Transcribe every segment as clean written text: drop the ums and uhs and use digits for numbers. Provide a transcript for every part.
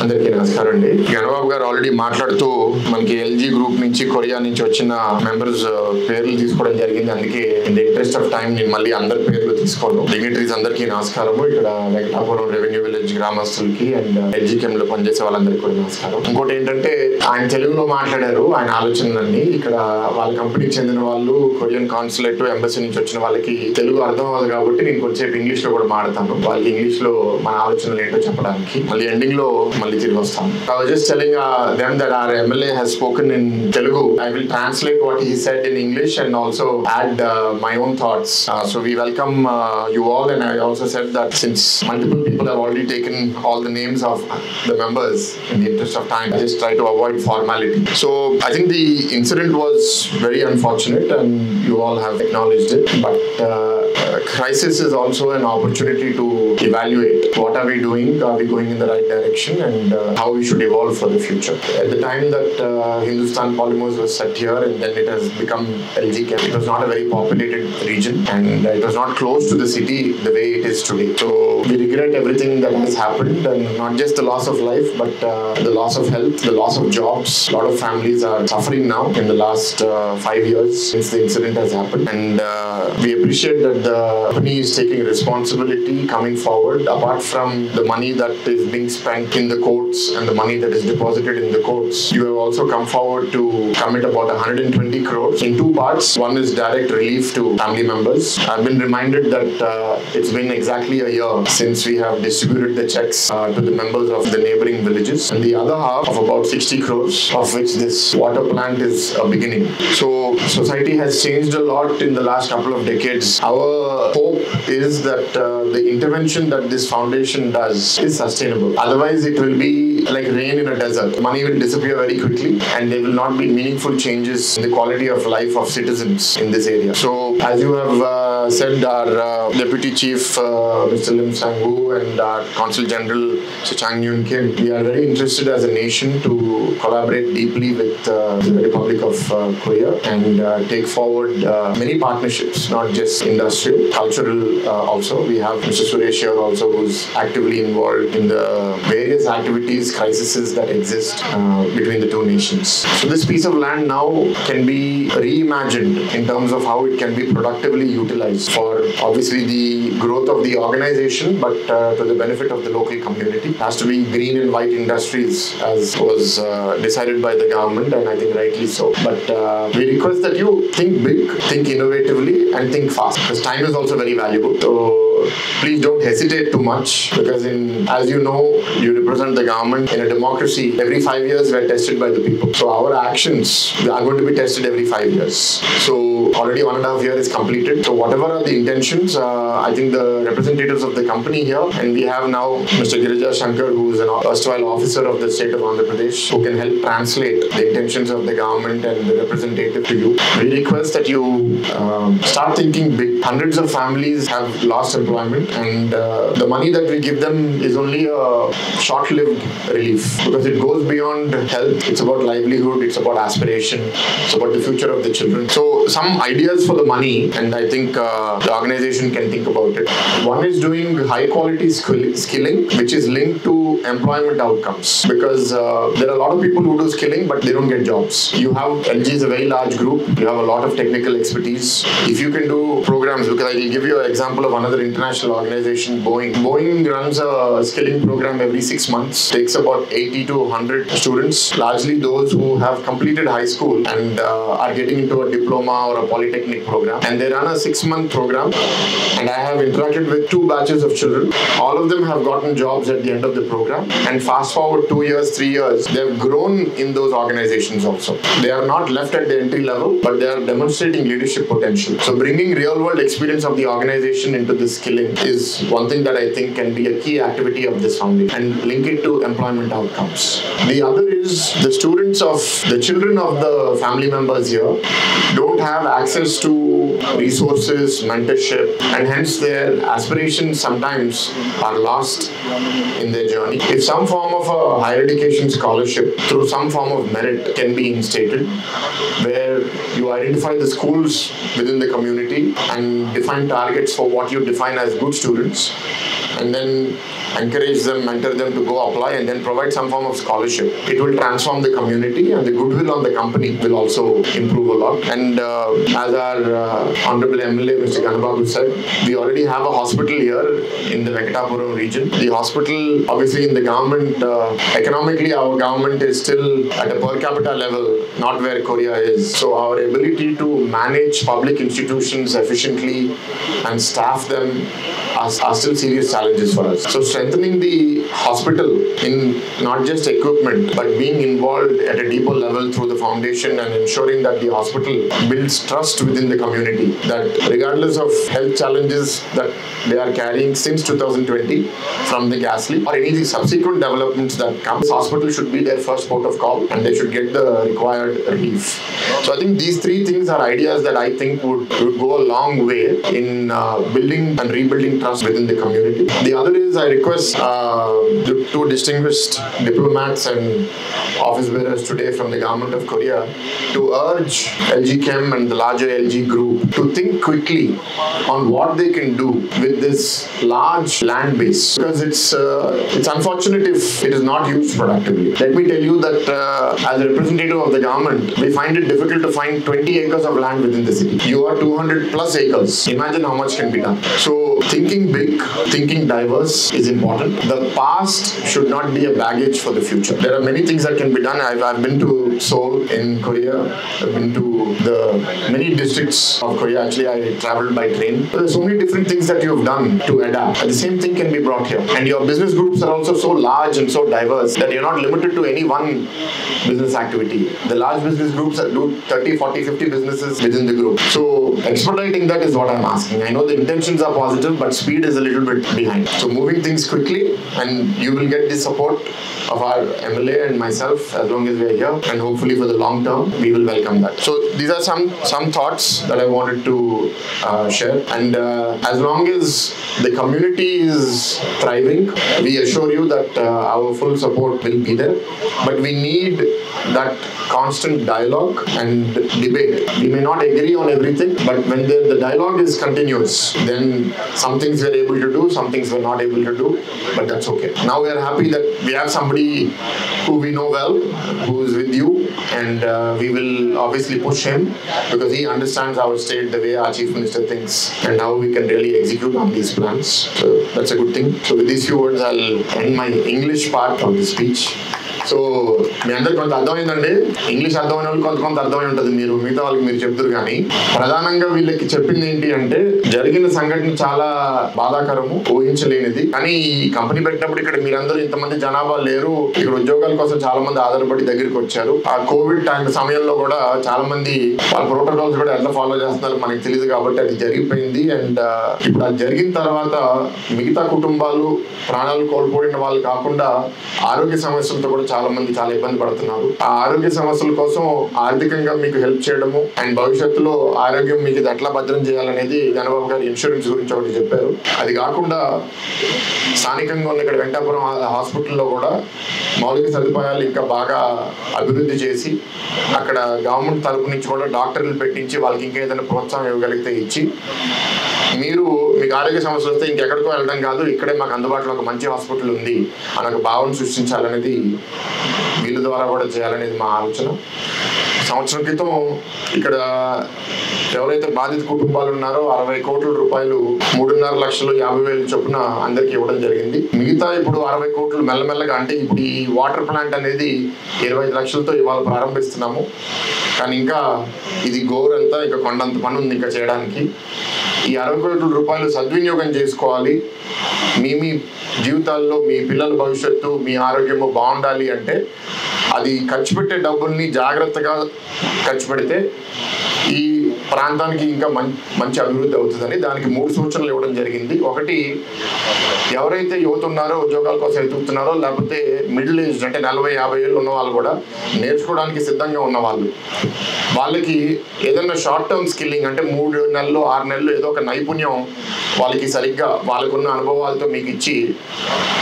అందరికీ నమస్కారం అండి. గణబాబు గారు ఆల్రెడీ మాట్లాడుతూ మనకి ఎల్జీ గ్రూప్ నుంచి కొరియా నుంచి వచ్చిన మెంబర్స్ పేర్లు తీసుకోవడం జరిగింది. అందుకే in the interest of time నేను మళ్ళీ అందరి పేర్లు తీసుకోను. డిగ్నిటరీస్ అందరికీ నమస్కారము. ఇక్కడ వెంకటాపురం రెవెన్యూ విలేజ్ గ్రామస్తులకి అండ్ ఎల్జీ కెమ్ లో పనిచేసే వాళ్ళందరికీ కూడా నమస్కారం. ఇంకోటి ఏంటంటే ఆయన తెలుగులో మాట్లాడారు. ఆయన ఆలోచనలన్నీ ఇక్కడ వాళ్ళ కంపెనీకి చెందిన వాళ్ళు కొరియన్ కాన్సులేట్ ఎంబసీ నుంచి వచ్చిన వాళ్ళకి తెలుగు అర్థం అవ్వదు కాబట్టి నేను కొంచెంసేపు ఇంగ్లీష్ లో కూడా మాడతాను. వాళ్ళకి ఇంగ్లీష్ లో మన ఆలోచనలు ఏంటో చెప్పడానికి మళ్ళీ ఎండింగ్ లో మళ్ళీ తిరిగి వస్తాను. I was just telling them that our MLA has spoken in Telugu. I will translate what he said in English and also add my own thoughts. So we welcome you all, and I also said that since multiple people have already taken all the names of the members, in the interest of time, I just try to avoid formality. So I think the incident was very unfortunate and you all have acknowledged it, but crisis is also an opportunity to evaluate what are we doing, are we going in the right direction, and how we should evolve for the future. At the time that Hindustan Polymers was set here and then it has become LG Chem, it was not a very populated region and it was not close to the city the way it is today. So we regret everything that has happened, and not just the loss of life but the loss of health, the loss of jobs. A lot of families are suffering now in the last 5 years since the incident has happened, and we appreciate that the company is taking responsibility coming forward. Apart from the money that is being spent in the courts and the money that is deposited in the courts, you have also come forward to commit about 120 crores in two parts. One is direct relief to family members. I've been reminded that it's been exactly a year since we have distributed the checks to the members of the neighboring villages, and the other half of about 60 crores, of which this water plant is a beginning. So society has changed a lot in the last couple of decades. Our hope is that the intervention that this foundation does is sustainable. Otherwise, it will be like rain in a desert. Money will disappear very quickly and there will not be meaningful changes in the quality of life of citizens in this area. So, as you have said, our Deputy Chief Mr. Lim Sang-woo and our Consul General Mr. Chang Nyun Kim, we are very interested as a nation to collaborate deeply with the Republic of Korea and take forward many partnerships, not just industrial, cultural also. We have Mr. Suresh here also, who's actively involved in the various activities, crises that exist between the two nations. So this piece of land now can be reimagined in terms of how it can be productively utilized for obviously the growth of the organization, but to the benefit of the local community. It has to be green and white industries as was decided by the government, and I think rightly so. But we request that you think big, think innovatively, and think fast, because time is also very valuable. So please don't hesitate too much, because as you know, you represent the government. In a democracy, every 5 years we are tested by the people. So our actions are going to be tested every 5 years. So already 1.5 years is completed. So whatever are the intentions, I think the representatives of the company here, and we have now Mr. Girija Shankar, who is an erstwhile officer of the state of Andhra Pradesh, who can help translate the intentions of the government and the representative to you. We request that you start thinking big. Hundreds of families have lost employment, and the money that we give them is only a short-lived relief, because it goes beyond health. It's about livelihood, it's about aspiration, it's about the future of the children. So some ideas for the money, and I think the organization can think about it. One is doing high-quality skilling, which is linked to employment outcomes, because there are a lot of people who do skilling, but they don't get jobs. You have, LG is a very large group, you have a lot of technical expertise. If you can do programs, because I will give you an example of another international organization, Boeing. Boeing runs a skilling program every 6 months, takes about 80 to 100 students, largely those who have completed high school and are getting into a diploma or a polytechnic program, and they run a 6-month program, and I have interacted with 2 batches of children. All of them have gotten jobs at the end of the program, and fast forward 2 years, 3 years, they have grown in those organizations also. They are not left at the entry level, but they are demonstrating leadership potential. So bringing real world experience of the organization into the skilling is one thing that I think can be a key activity of this foundation, and link it to employment outcomes. The other is the students of the children of the family members here don't have access to resources, mentorship, and hence their aspirations sometimes are lost in their journey. If some form of a higher education scholarship through some form of merit can be instated, where you identify the schools within the community and define targets for what you define as good students, and then encourage them, mentor them to go apply, and then provide some form of scholarship. It will transform the community, and the goodwill on the company will also improve a lot. And as our Honorable MLA, Mr. Ganbabu said, we already have a hospital here in the Venkatapuram region. The hospital, obviously in the government, economically our government is still at a per capita level, not where Korea is. So our ability to manage public institutions efficiently and staff them are still serious challenges for us. So strengthening the hospital in not just equipment, but being involved at a deeper level through the foundation and ensuring that the hospital builds trust within the community, that regardless of health challenges that they are carrying since 2020 from the gas leak or any subsequent developments that come, this hospital should be their first port of call and they should get the required relief. So I think these three things are ideas that I think would go a long way in building and rebuilding trust within the community. The other is I request the two distinguished diplomats and office bearers today from the government of Korea to urge LG Chem and the larger LG group to think quickly on what they can do with this large land base, because it's unfortunate if it is not used productively. Let me tell you that as a representative of the government, we find it difficult to find 20 acres of land within the city. You are 200 plus acres. Imagine how much can be done. So thinking big, thinking diverse is important. The past should not be a baggage for the future. There are many things that can be done. I've been to Seoul in Korea. I've been to the many districts of Korea. Actually, I traveled by train. There's so many different things that you have done to adapt. And the same thing can be brought here. And your business groups are also so large and so diverse that you're not limited to any one business activity. The large business groups do 30, 40, 50 businesses within the group. So expediting that is what I'm asking. I know the intentions are positive, but speed is a little bit behind. So moving things quickly, and you will get the support of our MLA and myself as long as we are here, and hopefully for the long term we will welcome that. So these are some thoughts that I wanted to share, and as long as the community is thriving, we assure you that our full support will be there, but we need that constant dialogue and debate. We may not agree on everything, but when the dialogue is continuous, then some things we're able to do, some things we're not able to do, but that's okay. Now we are happy that we have somebody who we know well, who is with you, and we will obviously push him because he understands our state the way our Chief Minister thinks and how we can really execute on these plans. So that's a good thing. So with these few words, I'll end my English part of the speech. So మీ అందరికి కొంత అర్థమైందండి. English అర్థమైన వాళ్ళు కొంత అర్థమై ఉంటుంది. మీరు మిగతా వాళ్ళకి మీరు చెప్తారు. కానీ ప్రధానంగా వీళ్ళకి చెప్పింది ఏంటి అంటే, జరిగిన సంఘటన చాలా బాధాకరము, ఊహించలేనిది. కానీ ఈ కంపెనీ పెట్టినప్పుడు ఇక్కడ మీరందరూ ఇంతమంది జనాభా లేరు, ఇక్కడ ఉద్యోగాల కోసం చాలా మంది ఆధారపడి దగ్గరికి వచ్చారు. ఆ కోవిడ్ టైం సమయంలో కూడా చాలా మంది వాళ్ళ ప్రోటోకాల్స్ కూడా ఎట్లా ఫాలో చేస్తున్నారు మనకి తెలియదు, కాబట్టి అది జరిగిపోయింది. అండ్ ఇప్పుడు అది జరిగిన తర్వాత మిగతా కుటుంబాలు ప్రాణాలు కోల్పోయిన వాళ్ళు కాకుండా ఆరోగ్య సమస్యలతో కూడా చాలా మంది చాలా ఇబ్బంది పడుతున్నారు. ఆ ఆరోగ్య సమస్యల కోసం ఆర్థికంగా మీకు హెల్ప్ చేయడము అండ్ భవిష్యత్తులో ఆరోగ్యం మీకు ఎట్లా భద్రం చేయాలనేది గణబాబు గారు ఇన్సూరెన్స్ గురించి ఒకటి చెప్పారు. అది కాకుండా స్థానికంగా ఉన్న ఇక్కడ వెంకటాపురం హాస్పిటల్లో కూడా మౌలిక సదుపాయాలు ఇంకా బాగా అభివృద్ధి చేసి అక్కడ గవర్నమెంట్ తరపు నుంచి కూడా డాక్టర్లు పెట్టించి వాళ్ళకి ఇంకా ఏదైనా ప్రోత్సాహం ఇవ్వగలిగితే ఇచ్చి, మీకు ఆరోగ్య సమస్యలు వస్తే ఇంకెక్కడికో వెళ్ళడం కాదు, ఇక్కడే మాకు అందుబాటులో ఒక మంచి హాస్పిటల్ ఉంది అని ఒక భావన సృష్టించాలనేది వీళ్ళ ద్వారా కూడా చేయాలనేది మా ఆలోచన. సంవత్సరం క్రితం ఇక్కడ ఎవరైతే బాధిత కుటుంబాలు ఉన్నారో 60 కోట్ల రూపాయలు 3,50,50,000 చొప్పున అందరికి ఇవ్వడం జరిగింది. మిగతా ఇప్పుడు 60 కోట్లు మెల్లమెల్లగా, అంటే ఇప్పుడు ఈ వాటర్ ప్లాంట్ అనేది 25 లక్షలతో ఇవాళ ప్రారంభిస్తున్నాము. కానీ ఇంకా ఇది గోరంతా ఇంకా కొండంత పని ఉంది ఇంకా చేయడానికి. ఈ 60 కోట్ల రూపాయలు సద్వినియోగం చేసుకోవాలి. మీ జీవితాల్లో మీ పిల్లల భవిష్యత్తు, మీ ఆరోగ్యము బాగుండాలి అంటే అది ఖర్చు పెట్టే డబ్బుల్ని జాగ్రత్తగా ఖర్చు పెడితే ఈ ప్రాంతానికి ఇంకా మంచి అభివృద్ధి అవుతుందని దానికి 3 సూచనలు ఇవ్వడం జరిగింది. ఒకటి, ఎవరైతే యువత ఉన్నారో ఉద్యోగాల కోసం ఎదుగుతున్నారో, లేకపోతే మిడిల్ ఏజ్ అంటే 40-50 ఏళ్ళు ఉన్న వాళ్ళు కూడా నేర్చుకోవడానికి సిద్ధంగా ఉన్న వాళ్ళకి ఏదైనా షార్ట్ టర్మ్ స్కిల్లింగ్ అంటే 3 నెలలు 6 నెలలు ఏదో ఒక నైపుణ్యం వాళ్ళకి సరిగ్గా వాళ్ళకున్న అనుభవాలతో మీకు ఇచ్చి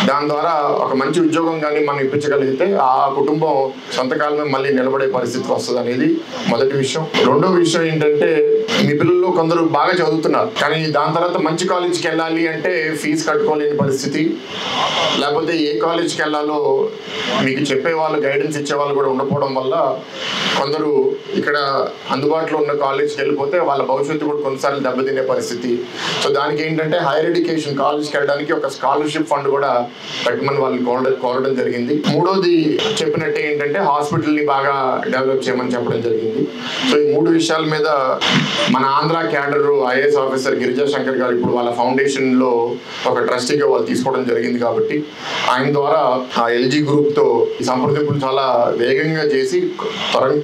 దాని ద్వారా ఒక మంచి ఉద్యోగం కానీ మనం ఇప్పించగలిగితే ఆ కుటుంబం సొంతకాలమే మళ్ళీ నిలబడే పరిస్థితి వస్తుంది అనేది మొదటి విషయం. రెండో విషయం ఏంటంటే, మీ పిల్లల్లో కొందరు బాగా చదువుతున్నారు కానీ దాని తర్వాత మంచి కాలేజీకి వెళ్ళాలి అంటే ఫీజు కట్టుకోలేని పరిస్థితి, లేకపోతే ఏ కాలేజ్కి వెళ్ళాలో మీకు చెప్పే వాళ్ళు, గైడెన్స్ ఇచ్చే వాళ్ళు కూడా ఉండకపోవడం వల్ల కొందరు ఇక్కడ అందుబాటులో ఉన్న కాలేజ్కి వెళ్ళిపోతే వాళ్ళ భవిష్యత్తు కూడా కొన్నిసార్లు దెబ్బతినే పరిస్థితి. సో దానికి ఏంటంటే హైయర్ ఎడ్యుకేషన్ కాలేజ్కి వెళ్ళడానికి ఒక స్కాలర్షిప్ ఫండ్ కూడా పెట్టమని వాళ్ళని కోరడం జరిగింది. మూడోది చెప్పినట్టే ఏంటంటే హాస్పిటల్ని బాగా డెవలప్ చేయమని చెప్పడం జరిగింది. సో ఈ 3 విషయాల మీద మన Andhra cadre IAS officer Girija Shankar గారు ఇప్పుడు వాళ్ళ ఫౌండేషన్లో ఒక ట్రస్టీగా వాళ్ళు తీసుకోవడం జరిగింది. కాబట్టి ఆయన ద్వారా ఆ ఎల్జీ గ్రూప్తో ఈ సంప్రదింపులు చాలా వేగంగా చేసి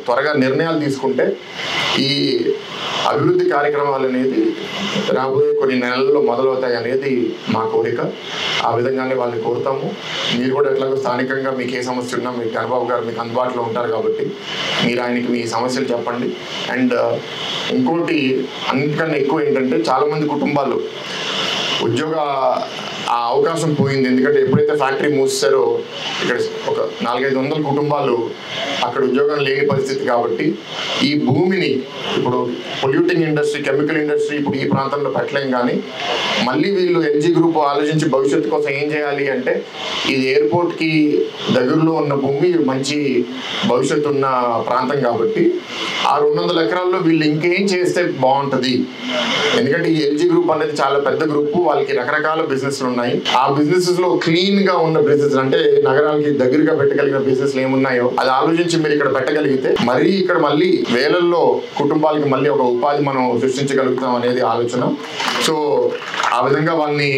త్వరగా నిర్ణయాలు తీసుకుంటే ఈ అభివృద్ధి కార్యక్రమాలు అనేది రాబోయే కొన్ని నెలల్లో మొదలవుతాయి అనేది మా కోరిక. ఆ విధంగానే వాళ్ళని కోరుతాము. మీరు కూడా ఎట్లాగో స్థానికంగా మీకు ఏ సమస్య ఉన్నా మీకు చంద్రబాబు గారు మీకు అందుబాటులో ఉంటారు కాబట్టి మీరు ఆయనకి మీ సమస్యలు చెప్పండి. అండ్ ఇంకోటి అన్నిటికన్నా ఎక్కువ ఏంటంటే చాలామంది కుటుంబాలు ఉద్యోగ ఆ అవకాశం పోయింది. ఎందుకంటే ఎప్పుడైతే ఫ్యాక్టరీ మూసారో ఇక్కడ ఒక 400-500 కుటుంబాలు అక్కడ ఉద్యోగం లేని పరిస్థితి. కాబట్టి ఈ భూమిని ఇప్పుడు పొల్యూటింగ్ ఇండస్ట్రీ, కెమికల్ ఇండస్ట్రీ ఇప్పుడు ఈ ప్రాంతంలో పెట్టలేం. కానీ మళ్ళీ వీళ్ళు ఎల్జీ గ్రూప్ ఆలోచించి భవిష్యత్తు కోసం ఏం చేయాలి అంటే ఇది ఎయిర్పోర్ట్కి దగ్గరలో ఉన్న భూమి, మంచి భవిష్యత్తు ఉన్న ప్రాంతం కాబట్టి ఆ 200 ఎకరాల్లో వీళ్ళు ఇంకేం చేస్తే బాగుంటుంది. ఎందుకంటే ఈ ఎల్జీ గ్రూప్ అనేది చాలా పెద్ద గ్రూప్, వాళ్ళకి రకరకాల బిజినెస్లు ఉన్నాయి. ఆ బిజినెసెస్ లో క్లీన్ గా ఉన్న బిజినెస్ అంటే నగరానికి దగ్గరగా పెట్టగలిగిన బిజినెస్లు ఏమున్నాయో అది ఆలోచించి మీరు ఇక్కడ పెట్టగలిగితే మరీ ఇక్కడ మళ్ళీ వేలల్లో కుటుంబాలకి మళ్ళీ ఒక ఉపాధి మనం సృష్టించగలుగుతాం అనేది ఆలోచన. సో ఆ విధంగా వాళ్ళని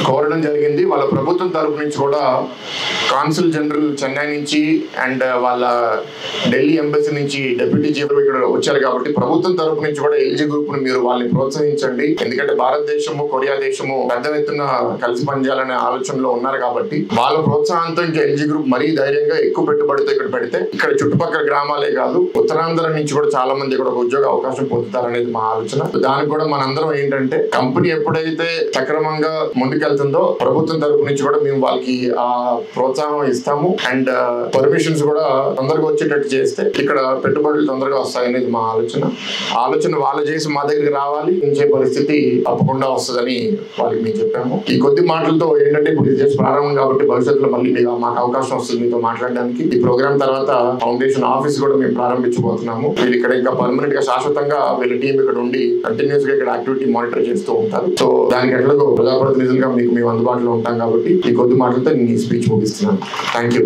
కోరడం జరిగింది. వాళ్ళ ప్రభుత్వం తరపు నుంచి కూడా కాన్సుల్ జనరల్ చెన్నై నుంచి అండ్ వాళ్ళ ఢిల్లీ ఎంబసీ నుంచి డిప్యూటీ చీఫ్ ఇక్కడ వచ్చారు. కాబట్టి ప్రభుత్వం తరపు నుంచి కూడా ఎల్జీ గ్రూప్ ను మీరు వాళ్ళని ప్రోత్సహించండి. ఎందుకంటే భారతదేశము, కొరియా దేశము పెద్ద ఎత్తున కలిసి పనిచేయాలనే ఆలోచనలో ఉన్నారు. కాబట్టి వాళ్ళ ప్రోత్సాహంతో ఇంకా ఎల్జీ గ్రూప్ మరీ ధైర్యంగా ఎక్కువ పెట్టుబడితో ఇక్కడ పెడితే ఇక్కడ చుట్టుపక్కల గ్రామాలే కాదు ఉత్తరాంధ్ర నుంచి కూడా చాలా మంది ఇక్కడ ఒక ఉద్యోగ అవకాశం పొందుతారనేది మా ఆలోచన. దానికి కూడా మనందరం ఏంటంటే కంపెనీ ఎప్పుడైతే సక్రమంగా ముందుకెళ్తుందో ప్రభుత్వం తరపు నుంచి కూడా మేము వాళ్ళకి ఆ ప్రోత్సాహం ఇస్తాము. అండ్ పర్మిషన్స్ కూడా తొందరగా వచ్చేటట్టు చేస్తే ఇక్కడ పెట్టుబడులు తొందరగా వస్తాయనేది మా ఆలోచన వాళ్ళు చేసి మా దగ్గరికి రావాలి ఇంచే పరిస్థితి తప్పకుండా వస్తుందని వాళ్ళకి మేము చెప్పాము. ఈ కొద్ది మాటలతో ఏంటంటే ఇప్పుడు ఇది చేసి ప్రారంభం కాబట్టి భవిష్యత్తులో మళ్ళీ మాకు అవకాశం వస్తుంది మీతో మాట్లాడడానికి. ఈ ప్రోగ్రామ్ తర్వాత ఫౌండేషన్ ఆఫీస్ కూడా మేము ప్రారంభించబోతున్నాము. వీళ్ళు ఇక్కడ ఇంకా పర్మనెంట్ గా శాశ్వతంగా వీళ్ళ టీం ఇక్కడ ఉండి కంటిన్యూస్ గా ఇక్కడ యాక్టివిటీ మానిటర్ చేస్తూ ఉంటారు. సో దానికి ఎట్లాగో ప్రజాప్రతినిధులుగా మీకు మేము అందుబాటులో ఉంటాం కాబట్టి ఈ కొద్ది మాటలతో నేను ఈ స్పీచ్ ముగిస్తున్నాను. Thank you.